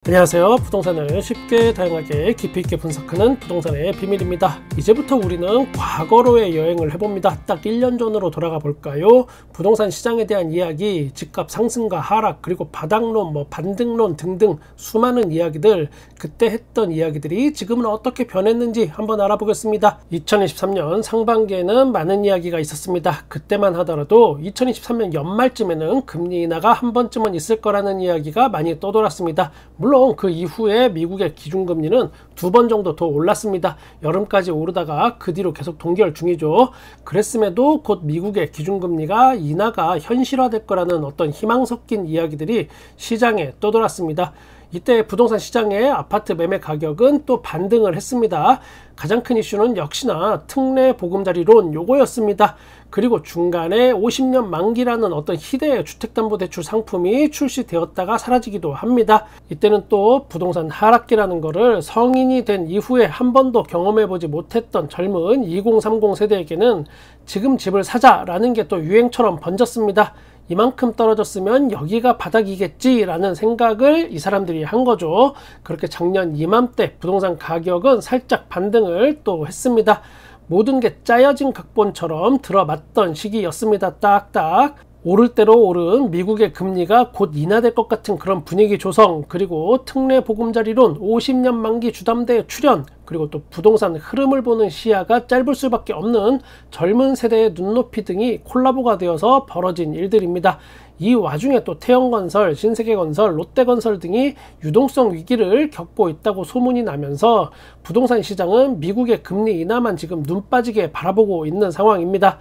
안녕하세요. 부동산을 쉽게 다양하게 깊이 있게 분석하는 부동산의 비밀입니다. 이제부터 우리는 과거로의 여행을 해봅니다. 딱 1년 전으로 돌아가 볼까요? 부동산 시장에 대한 이야기, 집값 상승과 하락, 그리고 바닥론, 반등론 등등 수많은 이야기들, 그때 했던 이야기들이 지금은 어떻게 변했는지 한번 알아보겠습니다. 2023년 상반기에는 많은 이야기가 있었습니다. 그때만 하더라도 2023년 연말쯤에는 금리 인하가 한 번쯤은 있을 거라는 이야기가 많이 떠돌았습니다. 물론 그 이후에 미국의 기준금리는 2번 정도 더 올랐습니다. 여름까지 오르다가 그 뒤로 계속 동결 중이죠. 그랬음에도 곧 미국의 기준금리가 인하가 현실화될 거라는 어떤 희망 섞인 이야기들이 시장에 떠돌았습니다. 이때 부동산 시장의 아파트 매매 가격은 또 반등을 했습니다. 가장 큰 이슈는 역시나 특례 보금자리론 요거였습니다. 그리고 중간에 50년 만기라는 어떤 희대의 주택담보대출 상품이 출시되었다가 사라지기도 합니다. 이때는 또 부동산 하락기라는 거를 성인이 된 이후에 한 번도 경험해보지 못했던 젊은 2030 세대에게는 지금 집을 사자라는 게 또 유행처럼 번졌습니다. 이만큼 떨어졌으면 여기가 바닥이겠지 라는 생각을 이 사람들이 한 거죠. 그렇게 작년 이맘때 부동산 가격은 살짝 반등을 또 했습니다. 모든 게 짜여진 각본처럼 들어맞던 시기였습니다. 딱딱 오를 대로 오른 미국의 금리가 곧 인하될 것 같은 그런 분위기 조성, 그리고 특례 보금자리론, 50년 만기 주담대 출현, 그리고 또 부동산 흐름을 보는 시야가 짧을 수밖에 없는 젊은 세대의 눈높이 등이 콜라보가 되어서 벌어진 일들입니다. 이 와중에 또 태영건설, 신세계건설, 롯데건설 등이 유동성 위기를 겪고 있다고 소문이 나면서 부동산 시장은 미국의 금리 인하만 지금 눈 빠지게 바라보고 있는 상황입니다.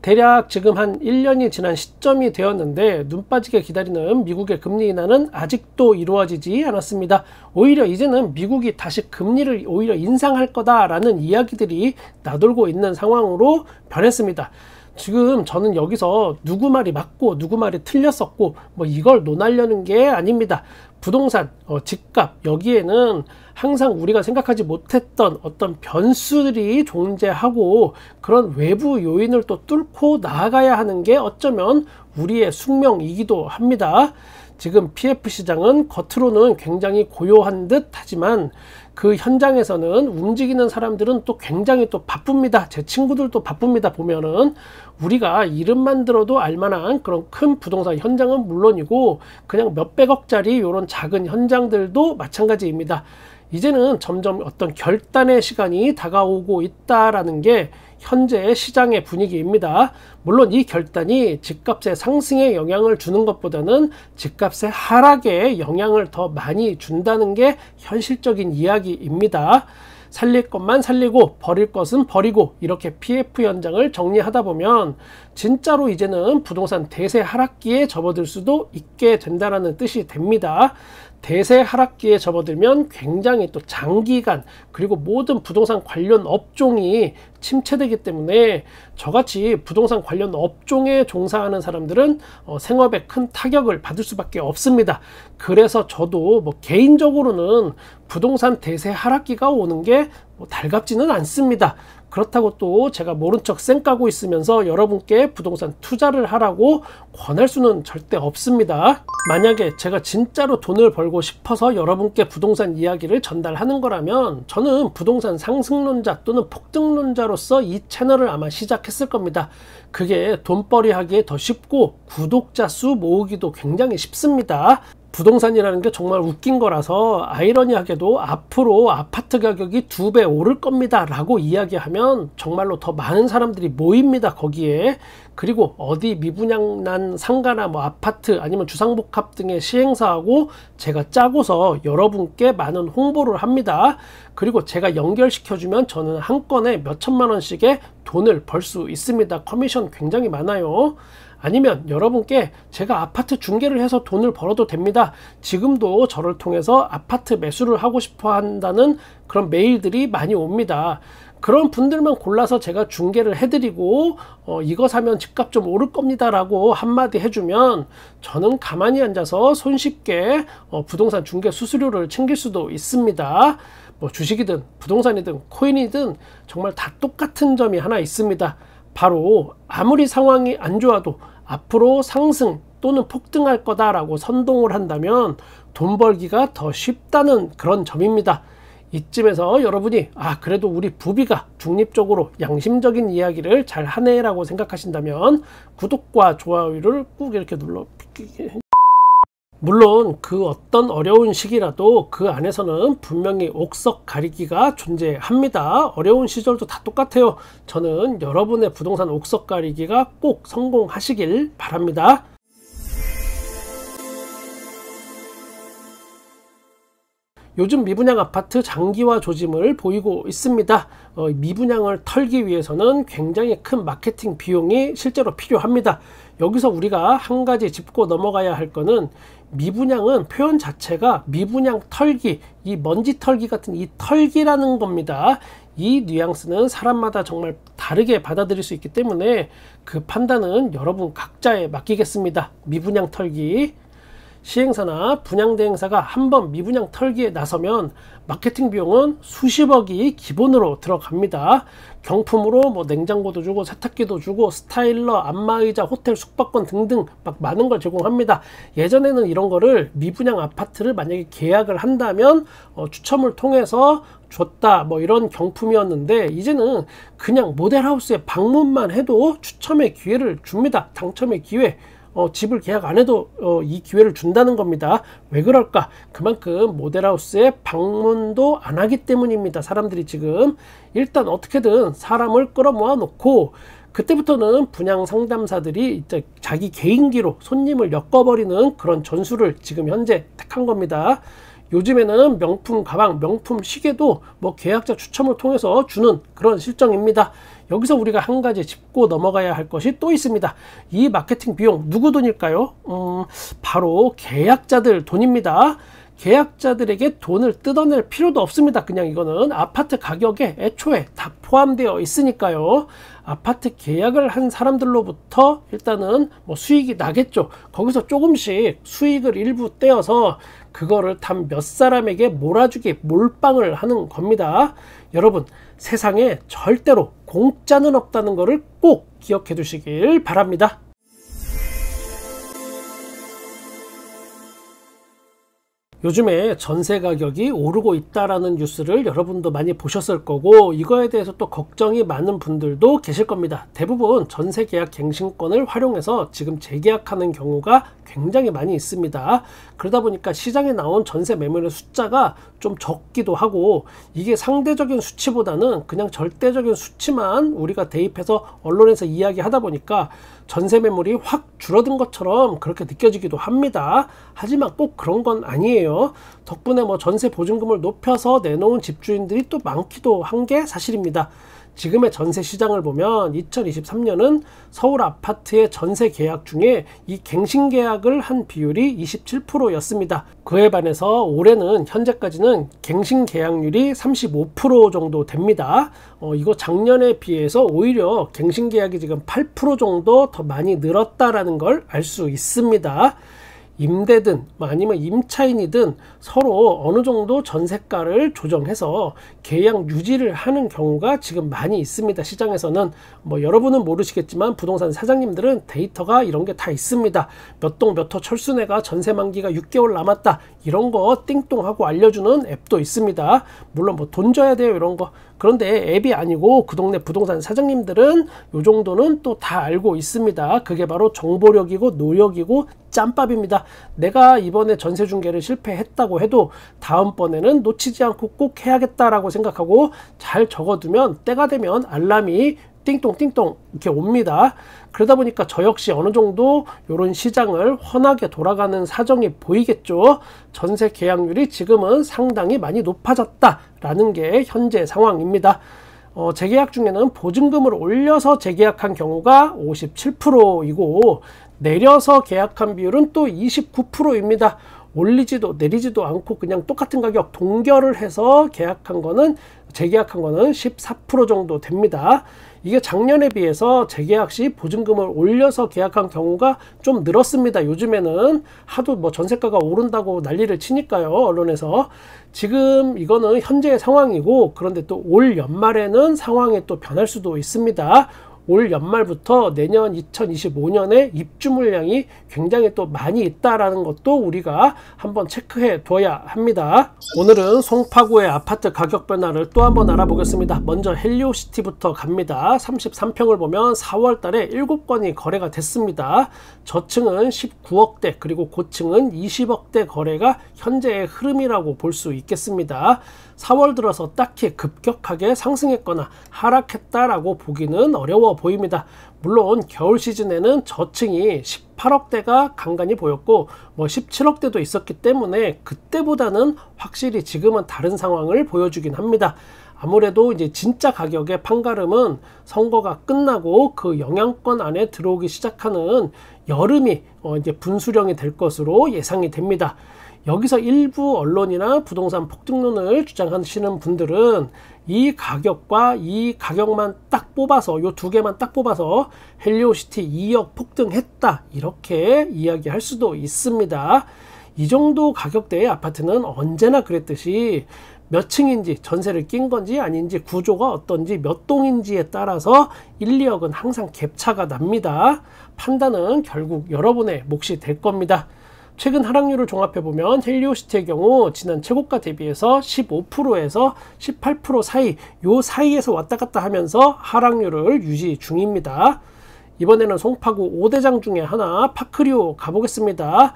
대략 지금 한 1년이 지난 시점이 되었는데 눈 빠지게 기다리는 미국의 금리 인하는 아직도 이루어지지 않았습니다. 오히려 이제는 미국이 다시 금리를 오히려 인상할 거다라는 이야기들이 나돌고 있는 상황으로 변했습니다. 지금 저는 여기서 누구 말이 맞고 누구 말이 틀렸었고 이걸 논하려는 게 아닙니다. 부동산, 집값, 여기에는 항상 우리가 생각하지 못했던 어떤 변수들이 존재하고 그런 외부 요인을 또 뚫고 나아가야 하는 게 어쩌면 우리의 숙명이기도 합니다. 지금 PF 시장은 겉으로는 굉장히 고요한 듯 하지만 그 현장에서는 움직이는 사람들은 또 굉장히 또 바쁩니다. 제 친구들도 바쁩니다. 보면은 우리가 이름만 들어도 알만한 그런 큰 부동산 현장은 물론이고 그냥 몇백억짜리 이런 작은 현장들도 마찬가지입니다. 이제는 점점 어떤 결단의 시간이 다가오고 있다라는 게 현재의 시장의 분위기입니다. 물론 이 결단이 집값의 상승에 영향을 주는 것보다는 집값의 하락에 영향을 더 많이 준다는 게 현실적인 이야기입니다. 살릴 것만 살리고 버릴 것은 버리고 이렇게 PF 현장을 정리하다 보면 진짜로 이제는 부동산 대세 하락기에 접어들 수도 있게 된다는 뜻이 됩니다. 대세 하락기에 접어들면 굉장히 또 장기간 그리고 모든 부동산 관련 업종이 침체되기 때문에 저같이 부동산 관련 업종에 종사하는 사람들은 생업에 큰 타격을 받을 수밖에 없습니다. 그래서 저도 개인적으로는 부동산 대세 하락기가 오는 게 달갑지는 않습니다. 그렇다고 또 제가 모른 척 쌩까고 있으면서 여러분께 부동산 투자를 하라고 권할 수는 절대 없습니다. 만약에 제가 진짜로 돈을 벌고 싶어서 여러분께 부동산 이야기를 전달하는 거라면 저는 부동산 상승론자 또는 폭등론자로서 이 채널을 아마 시작했을 겁니다. 그게 돈벌이 하기에 더 쉽고 구독자 수 모으기도 굉장히 쉽습니다. 부동산이라는 게 정말 웃긴 거라서 아이러니하게도 앞으로 아파트 가격이 2배 오를 겁니다 라고 이야기하면 정말로 더 많은 사람들이 모입니다. 거기에. 그리고 어디 미분양 상가나 아파트 아니면 주상복합 등의 시행사하고 제가 짜고서 여러분께 많은 홍보를 합니다. 그리고 제가 연결시켜주면 저는 한 건에 몇천만 원씩의 돈을 벌 수 있습니다. 커미션 굉장히 많아요. 아니면 여러분께 제가 아파트 중개를 해서 돈을 벌어도 됩니다. 지금도 저를 통해서 아파트 매수를 하고 싶어 한다는 그런 메일들이 많이 옵니다. 그런 분들만 골라서 제가 중개를 해드리고 이거 사면 집값 좀 오를 겁니다 라고 한마디 해주면 저는 가만히 앉아서 손쉽게 부동산 중개 수수료를 챙길 수도 있습니다. 주식이든 부동산이든 코인이든 정말 다 똑같은 점이 하나 있습니다. 바로 아무리 상황이 안 좋아도 앞으로 상승 또는 폭등할 거다라고 선동을 한다면 돈 벌기가 더 쉽다는 그런 점입니다. 이쯤에서 여러분이 그래도 우리 부비가 중립적으로 양심적인 이야기를 잘 하네 라고 생각하신다면 구독과 좋아요를 꾹 이렇게 눌러. 물론 그 어떤 어려운 시기라도 그 안에서는 분명히 옥석 가리기가 존재합니다. 어려운 시절도 다 똑같아요. 저는 여러분의 부동산 옥석 가리기가 꼭 성공하시길 바랍니다. 요즘 미분양 아파트 장기화 조짐을 보이고 있습니다. 미분양을 털기 위해서는 굉장히 큰 마케팅 비용이 실제로 필요합니다. 여기서 우리가 한 가지 짚고 넘어가야 할 거는 미분양은 표현 자체가 미분양 털기, 이 먼지 털기 같은 이 털기라는 겁니다. 이 뉘앙스는 사람마다 정말 다르게 받아들일 수 있기 때문에 그 판단은 여러분 각자에 맡기겠습니다. 미분양 털기. 시행사나 분양대행사가 한번 미분양 털기에 나서면 마케팅 비용은 수십억이 기본으로 들어갑니다. 경품으로 뭐 냉장고도 주고 세탁기도 주고 스타일러, 안마의자, 호텔 숙박권 등등 막 많은 걸 제공합니다. 예전에는 이런 거를 미분양 아파트를 만약에 계약을 한다면 추첨을 통해서 줬다 뭐 이런 경품이었는데, 이제는 그냥 모델하우스에 방문만 해도 추첨의 기회를 줍니다. 당첨의 기회. 집을 계약 안 해도 이 기회를 준다는 겁니다. 왜 그럴까? 그만큼 모델하우스에 방문도 안 하기 때문입니다. 사람들이 지금 일단 어떻게든 사람을 끌어모아 놓고 그때부터는 분양 상담사들이 이제 자기 개인기로 손님을 엮어버리는 그런 전술을 지금 현재 택한 겁니다. 요즘에는 명품 가방, 명품 시계도 뭐 계약자 추첨을 통해서 주는 그런 실정입니다. 여기서 우리가 한 가지 짚고 넘어가야 할 것이 또 있습니다. 이 마케팅 비용 누구 돈일까요? 바로 계약자들 돈입니다. 계약자들에게 돈을 뜯어낼 필요도 없습니다. 그냥 이거는 아파트 가격에 애초에 다 포함되어 있으니까요. 아파트 계약을 한 사람들로부터 일단은 뭐 수익이 나겠죠. 거기서 조금씩 수익을 일부 떼어서 그거를 단 몇 사람에게 몰아주기, 몰빵을 하는 겁니다. 여러분, 세상에 절대로 공짜는 없다는 것을 꼭 기억해 두시길 바랍니다. 요즘에 전세 가격이 오르고 있다라는 뉴스를 여러분도 많이 보셨을 거고, 이거에 대해서 또 걱정이 많은 분들도 계실 겁니다. 대부분 전세 계약 갱신권을 활용해서 지금 재계약하는 경우가 굉장히 많이 있습니다. 그러다 보니까 시장에 나온 전세 매물의 숫자가 좀 적기도 하고, 이게 상대적인 수치보다는 그냥 절대적인 수치만 우리가 대입해서 언론에서 이야기하다 보니까 전세 매물이 확 줄어든 것처럼 그렇게 느껴지기도 합니다. 하지만 꼭 그런 건 아니에요. 덕분에 뭐 전세 보증금을 높여서 내놓은 집주인들이 또 많기도 한 게 사실입니다. 지금의 전세 시장을 보면 2023년은 서울 아파트의 전세 계약 중에 이 갱신 계약을 한 비율이 27%였습니다. 그에 반해서 올해는 현재까지는 갱신 계약률이 35% 정도 됩니다. 이거 작년에 비해서 오히려 갱신 계약이 지금 8% 정도 더 많이 늘었다라는 걸 알 수 있습니다. 임대든 아니면 임차인이든 서로 어느 정도 전세가를 조정해서 계약 유지를 하는 경우가 지금 많이 있습니다. 시장에서는 뭐 여러분은 모르시겠지만 부동산 사장님들은 데이터가 이런 게 다 있습니다. 몇 동 몇 호 철수내가 전세 만기가 6개월 남았다, 이런 거 띵똥하고 알려주는 앱도 있습니다. 물론 뭐 돈 줘야 돼요 이런 거. 그런데 앱이 아니고 그 동네 부동산 사장님들은 요 정도는 또 다 알고 있습니다. 그게 바로 정보력이고 노력이고 짬밥입니다. 내가 이번에 전세 중개를 실패했다고 해도 다음번에는 놓치지 않고 꼭 해야겠다라고 생각하고 잘 적어두면 때가 되면 알람이 띵똥띵똥 이렇게 옵니다. 그러다 보니까 저 역시 어느 정도 이런 시장을 훤하게 돌아가는 사정이 보이겠죠. 전세 계약률이 지금은 상당히 많이 높아졌다라는 게 현재 상황입니다. 재계약 중에는 보증금을 올려서 재계약한 경우가 57%이고 내려서 계약한 비율은 또 29%입니다. 올리지도 내리지도 않고 그냥 똑같은 가격 동결을 해서 재계약한 거는 14% 정도 됩니다. 이게 작년에 비해서 재계약 시 보증금을 올려서 계약한 경우가 좀 늘었습니다. 요즘에는 하도 뭐 전세가가 오른다고 난리를 치니까요, 언론에서. 지금 이거는 현재의 상황이고, 그런데 또 올 연말에는 상황이 또 변할 수도 있습니다. 올 연말부터 내년 2025년에 입주 물량이 굉장히 또 많이 있다라는 것도 우리가 한번 체크해 둬야 합니다. 오늘은 송파구의 아파트 가격 변화를 또 한번 알아보겠습니다. 먼저 헬리오시티부터 갑니다. 33평을 보면 4월 달에 7건이 거래가 됐습니다. 저층은 19억대 그리고 고층은 20억대 거래가 현재의 흐름이라고 볼 수 있겠습니다. 4월 들어서 딱히 급격하게 상승했거나 하락했다라고 보기는 어려워 보입니다. 물론 겨울 시즌에는 저층이 18억대가 간간히 보였고 17억대도 있었기 때문에 그때보다는 확실히 지금은 다른 상황을 보여주긴 합니다. 아무래도 이제 진짜 가격의 판가름은 선거가 끝나고 그 영향권 안에 들어오기 시작하는 여름이 이제 분수령이 될 것으로 예상이 됩니다. 여기서 일부 언론이나 부동산 폭등론을 주장하시는 분들은 이 가격과 이 가격만 딱 뽑아서 요 두 개만 딱 뽑아서 헬리오시티 2억 폭등했다 이렇게 이야기할 수도 있습니다. 이 정도 가격대의 아파트는 언제나 그랬듯이 몇 층인지 전세를 낀 건지 아닌지 구조가 어떤지 몇 동인지에 따라서 1, 2억은 항상 갭차가 납니다. 판단은 결국 여러분의 몫이 될 겁니다. 최근 하락률을 종합해보면 헬리오시티의 경우 지난 최고가 대비해서 15%에서 18% 사이 요 사이에서 왔다 갔다 하면서 하락률을 유지 중입니다. 이번에는 송파구 5대장 중에 하나 파크리오 가보겠습니다.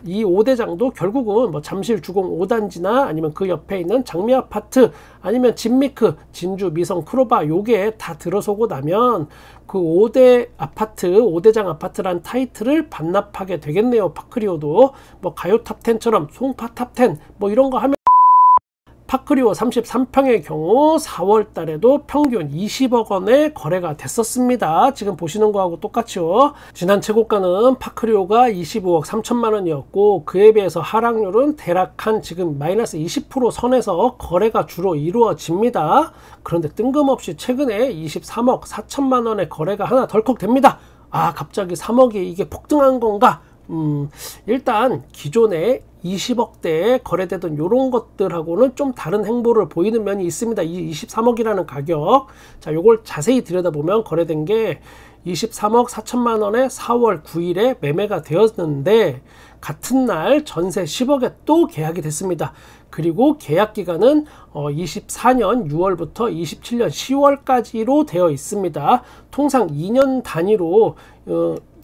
이 5대장도 결국은 잠실 주공 5단지나 아니면 그 옆에 있는 장미아파트 아니면 진미크, 진주, 미성, 크로바 요게 다 들어서고 나면 그 5대 아파트, 5대장 아파트란 타이틀을 반납하게 되겠네요. 파크리오도 가요 탑10처럼 송파 탑10 이런 거 하면 파크리오 33평의 경우 4월 달에도 평균 20억 원에 거래가 됐었습니다. 지금 보시는 거하고 똑같죠. 지난 최고가는 파크리오가 25억 3천만 원이었고 그에 비해서 하락률은 대략 한 지금 마이너스 20% 선에서 거래가 주로 이루어집니다. 그런데 뜬금없이 최근에 23억 4천만 원의 거래가 하나 덜컥 됩니다. 갑자기 3억이 이게 폭등한 건가? 일단 기존에 20억대에 거래되던 이런 것들하고는 좀 다른 행보를 보이는 면이 있습니다. 이 23억이라는 가격, 자, 요걸 자세히 들여다보면 거래된 게 23억 4천만 원에 4월 9일에 매매가 되었는데 같은 날 전세 10억에 또 계약이 됐습니다. 그리고 계약 기간은 24년 6월부터 27년 10월까지로 되어 있습니다. 통상 2년 단위로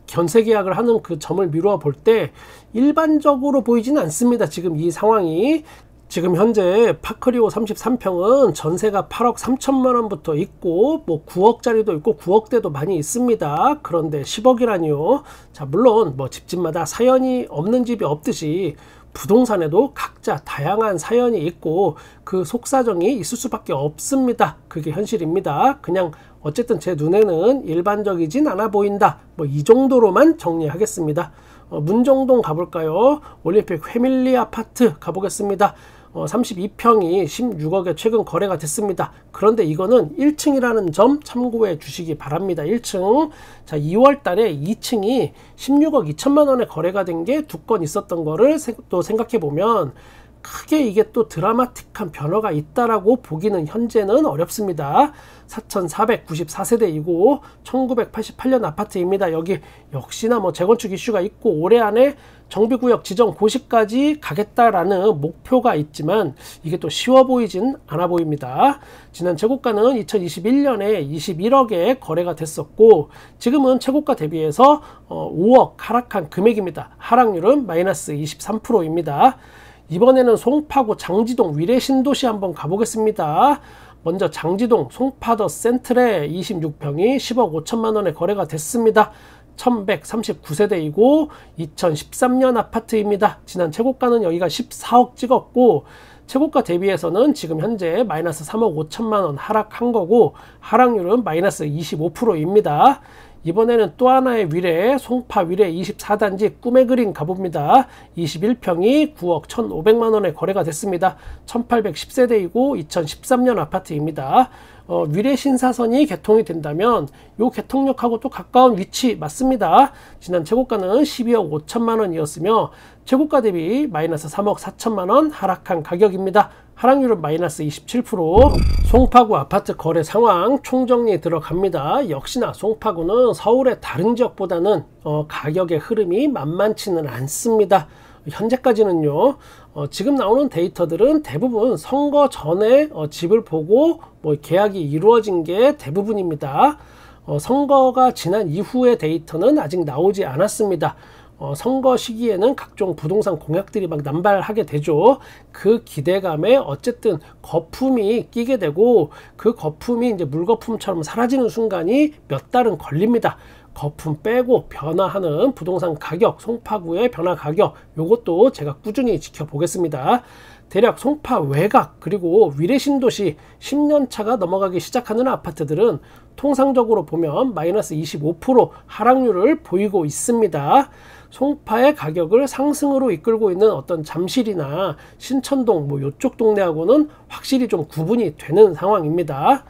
견세 계약을 하는 그 점을 미루어 볼 때 일반적으로 보이지는 않습니다. 지금 이 상황이. 지금 현재 파크리오 33평은 전세가 8억 3천만 원부터 있고 9억짜리도 있고 9억대도 많이 있습니다. 그런데 10억이라니요. 자, 물론 집집마다 사연이 없는 집이 없듯이 부동산에도 각자 다양한 사연이 있고 그 속사정이 있을 수밖에 없습니다. 그게 현실입니다. 그냥 어쨌든 제 눈에는 일반적이진 않아 보인다. 이 정도로만 정리하겠습니다. 문정동 가볼까요? 올림픽 패밀리 아파트 가보겠습니다. 32평이 16억에 최근 거래가 됐습니다. 그런데 이거는 1층이라는 점 참고해 주시기 바랍니다. 1층. 자, 2월 달에 2층이 16억 2천만 원에 거래가 된 게 2건 있었던 거를 또 생각해 보면 크게 이게 또 드라마틱한 변화가 있다라고 보기는 현재는 어렵습니다. 4,494세대이고 1988년 아파트입니다. 여기 역시나 재건축 이슈가 있고 올해 안에 정비구역 지정 고시까지 가겠다라는 목표가 있지만 이게 또 쉬워 보이진 않아 보입니다. 지난 최고가는 2021년에 21억에 거래가 됐었고 지금은 최고가 대비해서 5억 하락한 금액입니다. 하락률은 마이너스 23%입니다. 이번에는 송파구 장지동 위례신도시 한번 가보겠습니다. 먼저 장지동 송파더 센트레 26평이 10억 5천만 원에 거래가 됐습니다. 1139세대이고 2013년 아파트입니다. 지난 최고가는 여기가 14억 찍었고 최고가 대비해서는 지금 현재 마이너스 3억 5천만 원 하락한 거고 하락률은 마이너스 25%입니다. 이번에는 또 하나의 위례, 송파 위례 24단지 꿈의 그린 가봅니다. 21평이 9억 1,500만 원에 거래가 됐습니다. 1810세대이고 2013년 아파트입니다. 위례 신사선이 개통이 된다면 요 개통역하고 또 가까운 위치 맞습니다. 지난 최고가는 12억 5천만 원이었으며 최고가 대비 마이너스 3억 4천만 원 하락한 가격입니다. 하락률은 마이너스 27%. 송파구 아파트 거래 상황 총정리 들어갑니다. 역시나 송파구는 서울의 다른 지역보다는 가격의 흐름이 만만치는 않습니다. 현재까지는요. 지금 나오는 데이터들은 대부분 선거 전에 집을 보고 계약이 이루어진 게 대부분입니다. 선거가 지난 이후의 데이터는 아직 나오지 않았습니다. 선거 시기에는 각종 부동산 공약들이 막 남발하게 되죠. 그 기대감에 어쨌든 거품이 끼게 되고 그 거품이 이제 물거품처럼 사라지는 순간이 몇 달은 걸립니다. 거품 빼고 변화하는 부동산 가격, 송파구의 변화 가격, 요것도 제가 꾸준히 지켜보겠습니다. 대략 송파 외곽 그리고 위례신도시 10년차가 넘어가기 시작하는 아파트들은 통상적으로 보면 마이너스 25% 하락률을 보이고 있습니다. 송파의 가격을 상승으로 이끌고 있는 어떤 잠실이나 신천동 요쪽 동네하고는 확실히 좀 구분이 되는 상황입니다.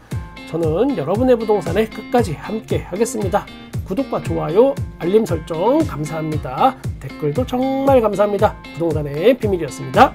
저는 여러분의 부동산에 끝까지 함께 하겠습니다. 구독과 좋아요, 알림 설정 감사합니다. 댓글도 정말 감사합니다. 부동산의 비밀이었습니다.